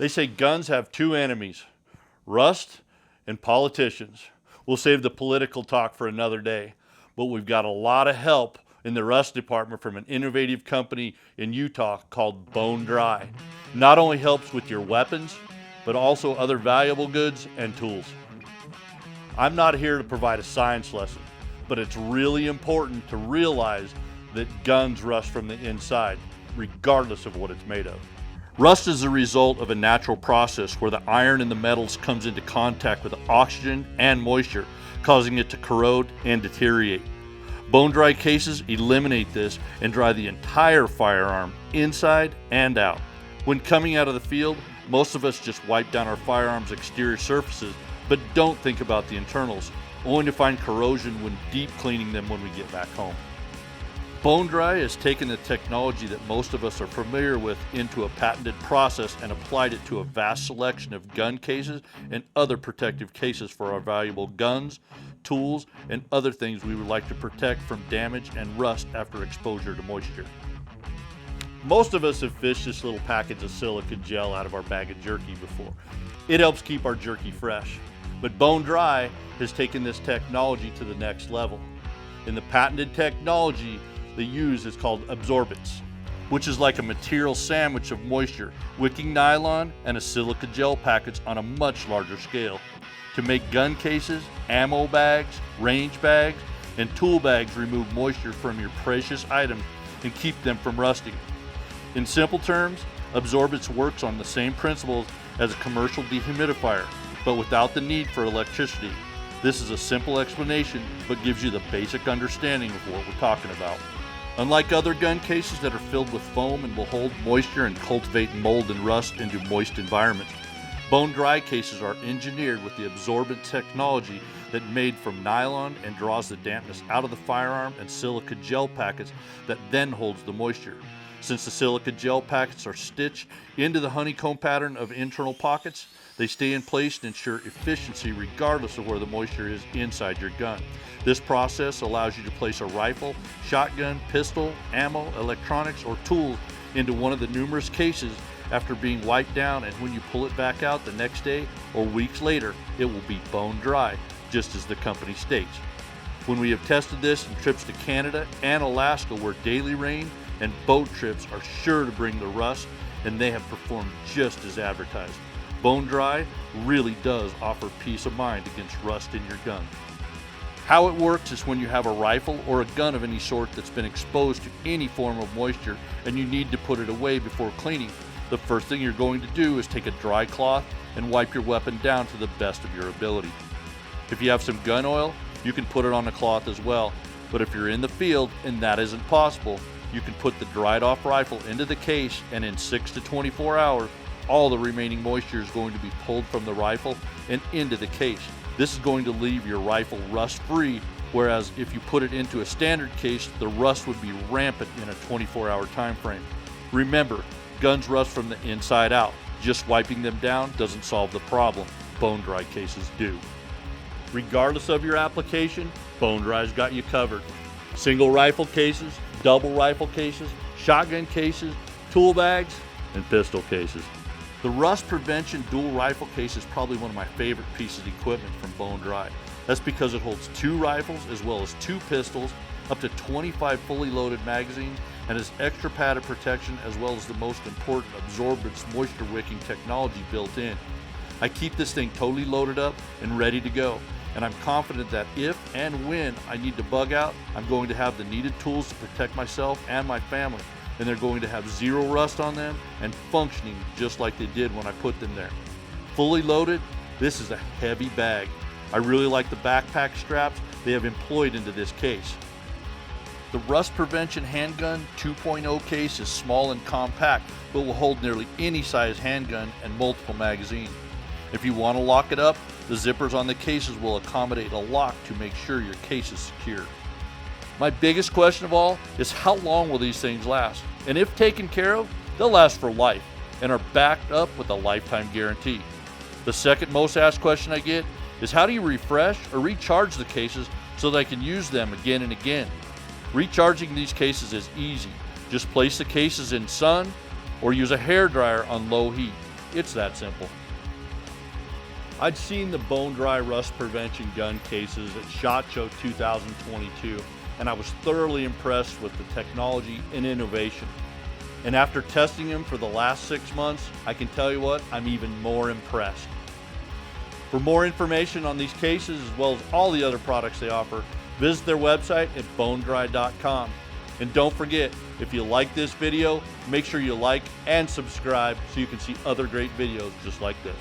They say guns have two enemies, rust and politicians. We'll save the political talk for another day, but we've got a lot of help in the rust department from an innovative company in Utah called BONE-DRI. Not only helps with your weapons, but also other valuable goods and tools. I'm not here to provide a science lesson, but it's really important to realize that guns rust from the inside, regardless of what it's made of. Rust is the result of a natural process where the iron in the metals comes into contact with oxygen and moisture, causing it to corrode and deteriorate. BONE-DRI cases eliminate this and dry the entire firearm inside and out. When coming out of the field, most of us just wipe down our firearms' exterior surfaces, but don't think about the internals, only to find corrosion when deep cleaning them when we get back home. BONE-DRI has taken the technology that most of us are familiar with into a patented process and applied it to a vast selection of gun cases and other protective cases for our valuable guns, tools, and other things we would like to protect from damage and rust after exposure to moisture. Most of us have fished this little package of silica gel out of our bag of jerky before. It helps keep our jerky fresh. But BONE-DRI has taken this technology to the next level. In the patented technology they use is called absorbents, which is like a material sandwich of moisture, wicking nylon, and a silica gel package on a much larger scale to make gun cases, ammo bags, range bags, and tool bags remove moisture from your precious items and keep them from rusting. In simple terms, absorbents works on the same principles as a commercial dehumidifier, but without the need for electricity. This is a simple explanation, but gives you the basic understanding of what we're talking about. Unlike other gun cases that are filled with foam and will hold moisture and cultivate mold and rust into moist environments, BONE-DRI cases are engineered with the absorbent technology that made from nylon and draws the dampness out of the firearm and silica gel packets that then holds the moisture. Since the silica gel packets are stitched into the honeycomb pattern of internal pockets, they stay in place to ensure efficiency regardless of where the moisture is inside your gun. This process allows you to place a rifle, shotgun, pistol, ammo, electronics, or tools into one of the numerous cases after being wiped down, and when you pull it back out the next day or weeks later, it will be bone-dry, just as the company states. When we have tested this in trips to Canada and Alaska where daily rain and boat trips are sure to bring the rust, and they have performed just as advertised. BONE-DRI really does offer peace of mind against rust in your gun. How it works is when you have a rifle or a gun of any sort that's been exposed to any form of moisture and you need to put it away before cleaning, the first thing you're going to do is take a dry cloth and wipe your weapon down to the best of your ability. If you have some gun oil, you can put it on the cloth as well, but if you're in the field and that isn't possible, you can put the dried off rifle into the case, and in 6 to 24 hours, all the remaining moisture is going to be pulled from the rifle and into the case. This is going to leave your rifle rust-free, whereas if you put it into a standard case, the rust would be rampant in a 24-hour time frame. Remember, guns rust from the inside out. Just wiping them down doesn't solve the problem. BONE-DRI cases do. Regardless of your application, BONE-DRI's got you covered. Single rifle cases, double rifle cases, shotgun cases, tool bags, and pistol cases. The rust prevention dual rifle case is probably one of my favorite pieces of equipment from BONE-DRI. That's because it holds 2 rifles as well as 2 pistols, up to 25 fully loaded magazines, and has extra padded protection as well as the most important absorbents moisture wicking technology built in. I keep this thing totally loaded up and ready to go, and I'm confident that if and when I need to bug out, I'm going to have the needed tools to protect myself and my family, and they're going to have 0 rust on them and functioning just like they did when I put them there. Fully loaded, this is a heavy bag. I really like the backpack straps they have employed into this case. The Rust Prevention Handgun 2.0 case is small and compact, but will hold nearly any size handgun and multiple magazines. If you want to lock it up, the zippers on the cases will accommodate a lock to make sure your case is secure. My biggest question of all is how long will these things last? And if taken care of, they'll last for life and are backed up with a lifetime guarantee. The second most asked question I get is how do you refresh or recharge the cases so that I can use them again and again? Recharging these cases is easy. Just place the cases in sun or use a hair dryer on low heat. It's that simple. I'd seen the Bone-Dri rust prevention gun cases at SHOT Show 2022, and I was thoroughly impressed with the technology and innovation. And after testing them for the last 6 months, I can tell you what, I'm even more impressed. For more information on these cases, as well as all the other products they offer, visit their website at BONE-DRI.com. And don't forget, if you like this video, make sure you like and subscribe so you can see other great videos just like this.